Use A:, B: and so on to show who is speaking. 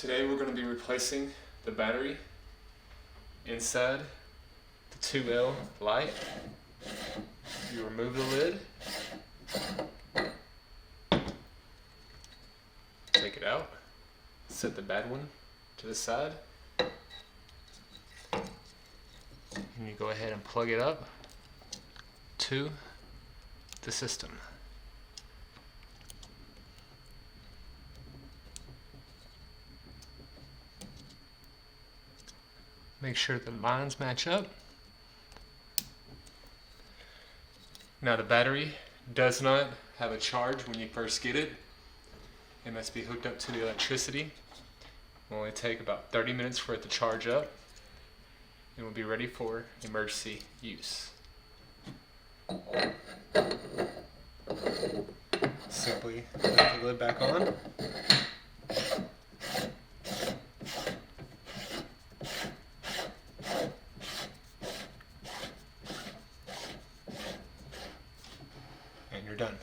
A: Today we're going to be replacing the battery inside the 2L light. You remove the lid, take it out, set the bad one to the side, and you go ahead and plug it up to the system. Make sure the lines match up. Now the battery does not have a charge when you first get it. It must be hooked up to the electricity. It will only take about 30 minutes for it to charge up and will be ready for emergency use. Simply put the lid back on. And you're done.